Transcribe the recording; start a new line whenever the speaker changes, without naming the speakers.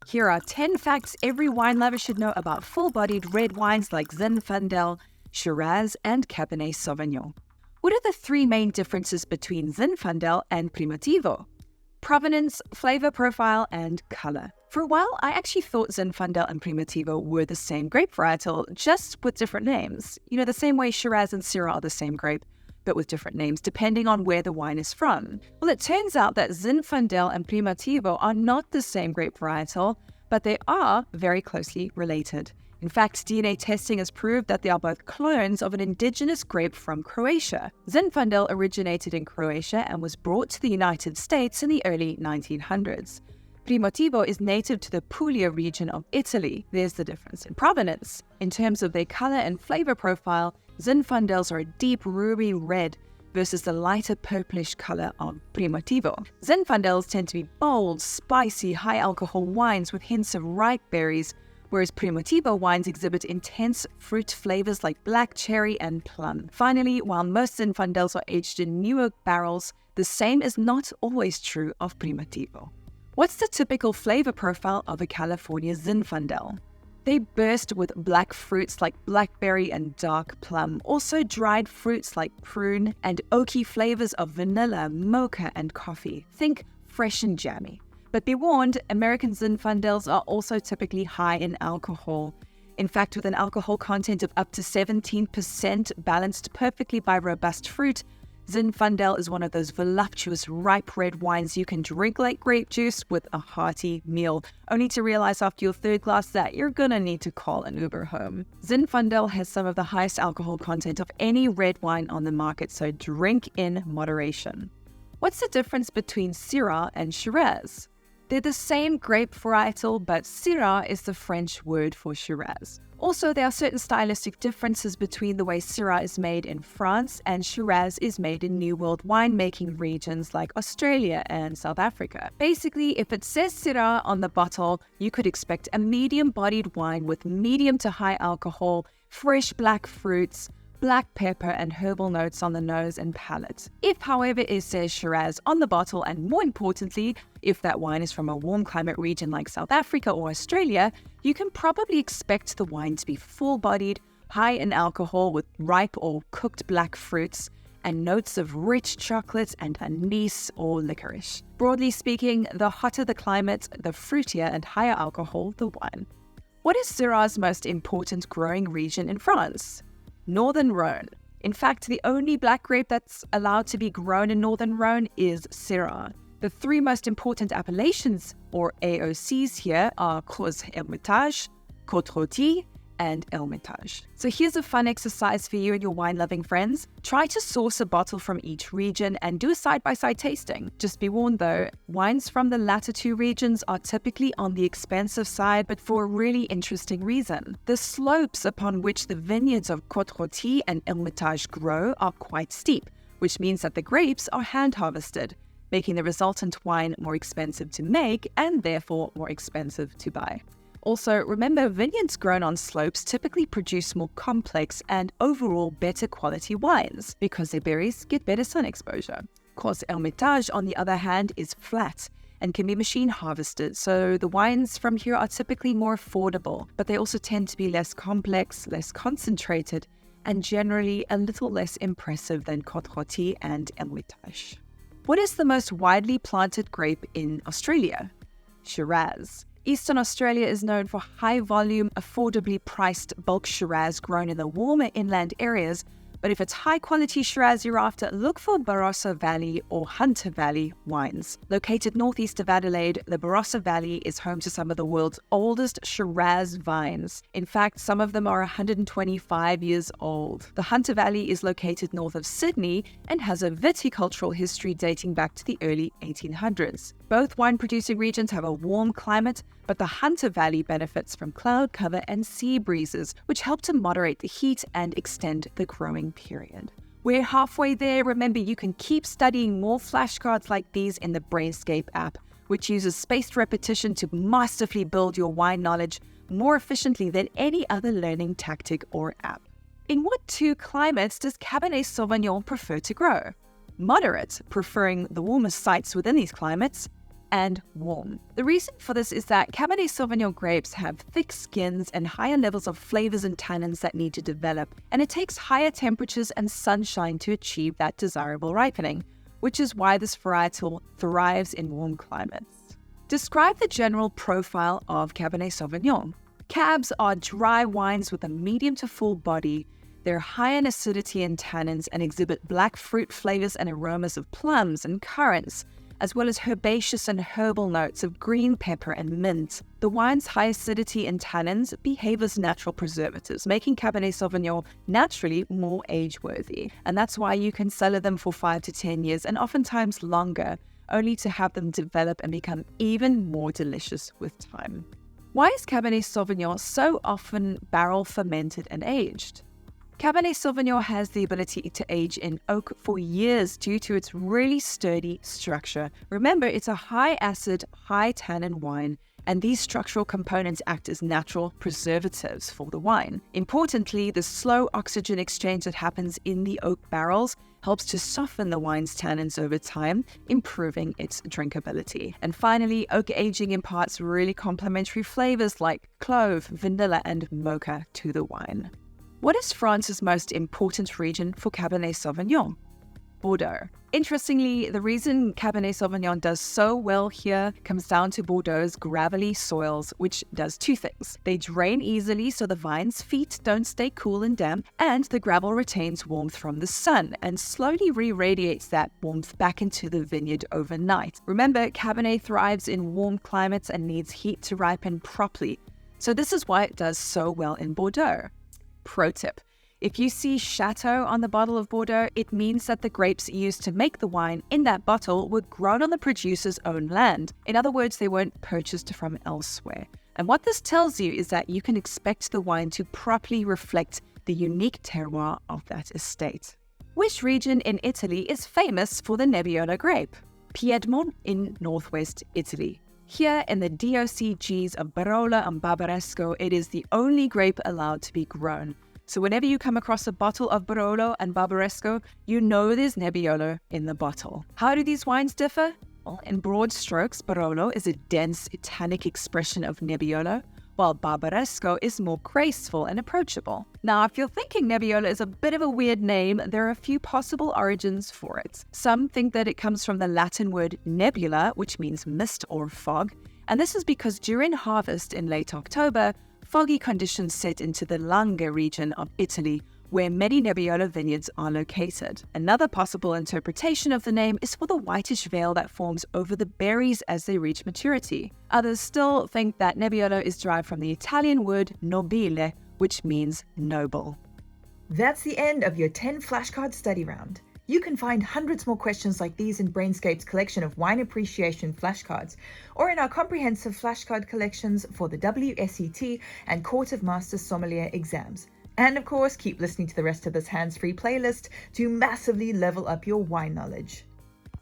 Here are 10 facts every wine lover should know about full-bodied red wines like Zinfandel, Shiraz, and Cabernet Sauvignon. What are the three main differences between Zinfandel and Primitivo? Provenance, flavor profile, and color. For a while, I actually thought Zinfandel and Primitivo were the same grape varietal, just with different names. You know, the same way Shiraz and Syrah are the same grape, but with different names depending on where the wine is from. Well, it turns out that Zinfandel and Primitivo are not the same grape varietal, but they are very closely related. In fact, DNA testing has proved that they are both clones of an indigenous grape from Croatia. Zinfandel originated in Croatia and was brought to the United States in the early 1900s. Primitivo is native to the Puglia region of Italy. There's the difference in provenance. In terms of their color and flavor profile, Zinfandels are a deep ruby red versus the lighter purplish color of Primitivo. Zinfandels tend to be bold, spicy, high-alcohol wines with hints of ripe berries, whereas Primitivo wines exhibit intense fruit flavors like black cherry and plum. Finally, while most Zinfandels are aged in newer barrels, the same is not always true of Primitivo. What's the typical flavor profile of a California Zinfandel? They burst with black fruits like blackberry and dark plum, also dried fruits like prune, and oaky flavors of vanilla, mocha, and coffee. Think fresh and jammy. But be warned, American Zinfandels are also typically high in alcohol. In fact, with an alcohol content of up to 17% balanced perfectly by robust fruit, Zinfandel is one of those voluptuous, ripe red wines you can drink like grape juice with a hearty meal, only to realize after your third glass that you're gonna need to call an Uber home. Zinfandel has some of the highest alcohol content of any red wine on the market, so drink in moderation. What's the difference between Syrah and Shiraz? They're the same grape varietal, but Syrah is the French word for Shiraz. Also, there are certain stylistic differences between the way Syrah is made in France and Shiraz is made in New World winemaking regions like Australia and South Africa. Basically, if it says Syrah on the bottle, you could expect a medium-bodied wine with medium to high alcohol, fresh black fruits, black pepper and herbal notes on the nose and palate. If, however, it says Shiraz on the bottle, and more importantly, if that wine is from a warm climate region like South Africa or Australia, you can probably expect the wine to be full-bodied, high in alcohol with ripe or cooked black fruits, and notes of rich chocolate and anise or licorice. Broadly speaking, the hotter the climate, the fruitier and higher alcohol the wine. What is Syrah's most important growing region in France? Northern Rhone. In fact, the only black grape that's allowed to be grown in Northern Rhone is Syrah. The three most important appellations, or AOCs here, are Hermitage, Côte-Rôtie, and Hermitage. So here's a fun exercise for you and your wine-loving friends. Try to source a bottle from each region and do a side-by-side tasting. Just be warned though, wines from the latter two regions are typically on the expensive side, but for a really interesting reason. The slopes upon which the vineyards of Côte-Rôtie and Hermitage grow are quite steep, which means that the grapes are hand-harvested, making the resultant wine more expensive to make and therefore more expensive to buy. Also, remember, vineyards grown on slopes typically produce more complex and overall better quality wines because their berries get better sun exposure. Of course, Hermitage, on the other hand, is flat and can be machine harvested, so the wines from here are typically more affordable, but they also tend to be less complex, less concentrated, and generally a little less impressive than Côte-Rôtie and Hermitage. What is the most widely planted grape in Australia? Shiraz. Eastern Australia is known for high-volume, affordably priced bulk Shiraz grown in the warmer inland areas, but if it's high-quality Shiraz you're after, look for Barossa Valley or Hunter Valley wines. Located northeast of Adelaide, the Barossa Valley is home to some of the world's oldest Shiraz vines. In fact, some of them are 125 years old. The Hunter Valley is located north of Sydney and has a viticultural history dating back to the early 1800s. Both wine-producing regions have a warm climate, but the Hunter Valley benefits from cloud cover and sea breezes, which help to moderate the heat and extend the growing period. We're halfway there. Remember, you can keep studying more flashcards like these in the Brainscape app, which uses spaced repetition to masterfully build your wine knowledge more efficiently than any other learning tactic or app. In what two climates does Cabernet Sauvignon prefer to grow? Moderate, preferring the warmest sites within these climates. and warm. The reason for this is that Cabernet Sauvignon grapes have thick skins and higher levels of flavors and tannins that need to develop, and it takes higher temperatures and sunshine to achieve that desirable ripening, which is why this varietal thrives in warm climates. Describe the general profile of Cabernet Sauvignon. Cabs are dry wines with a medium to full body. They're high in acidity and tannins and exhibit black fruit flavors and aromas of plums and currants, as well as herbaceous and herbal notes of green pepper and mint. The wine's high acidity and tannins behave as natural preservatives, making Cabernet Sauvignon naturally more age-worthy. And that's why you can cellar them for 5 to 10 years and oftentimes longer, only to have them develop and become even more delicious with time. Why is Cabernet Sauvignon so often barrel fermented and aged? Cabernet Sauvignon has the ability to age in oak for years due to its really sturdy structure. Remember, it's a high-acid, high-tannin wine, and these structural components act as natural preservatives for the wine. Importantly, the slow oxygen exchange that happens in the oak barrels helps to soften the wine's tannins over time, improving its drinkability. And finally, oak aging imparts really complementary flavors like clove, vanilla, and mocha to the wine. What is France's most important region for Cabernet Sauvignon? Bordeaux. Interestingly, the reason Cabernet Sauvignon does so well here comes down to Bordeaux's gravelly soils, which does two things. They drain easily so the vine's feet don't stay cool and damp, and the gravel retains warmth from the sun and slowly re-radiates that warmth back into the vineyard overnight. Remember, Cabernet thrives in warm climates and needs heat to ripen properly, so this is why it does so well in Bordeaux. Pro tip: if you see Chateau on the bottle of Bordeaux, it means that the grapes used to make the wine in that bottle were grown on the producer's own land. In other words, they weren't purchased from elsewhere. And what this tells you is that you can expect the wine to properly reflect the unique terroir of that estate. Which region in Italy is famous for the Nebbiolo grape? Piedmont in northwest Italy. Here in the DOCGs of Barolo and Barbaresco, it is the only grape allowed to be grown. So whenever you come across a bottle of Barolo and Barbaresco, you know there's Nebbiolo in the bottle. How do these wines differ? Well, in broad strokes, Barolo is a dense, tannic expression of Nebbiolo, while Barbaresco is more graceful and approachable. Now, if you're thinking Nebbiolo is a bit of a weird name, there are a few possible origins for it. Some think that it comes from the Latin word nebula, which means mist or fog, and this is because during harvest in late October, foggy conditions set into the Langhe region of Italy, where many Nebbiolo vineyards are located. Another possible interpretation of the name is for the whitish veil that forms over the berries as they reach maturity. Others still think that Nebbiolo is derived from the Italian word nobile, which means noble.
That's the end of your 10 flashcard study round. You can find hundreds more questions like these in Brainscape's collection of wine appreciation flashcards, or in our comprehensive flashcard collections for the WSET and Court of Master Sommelier exams. And of course, keep listening to the rest of this hands-free playlist to massively level up your wine knowledge.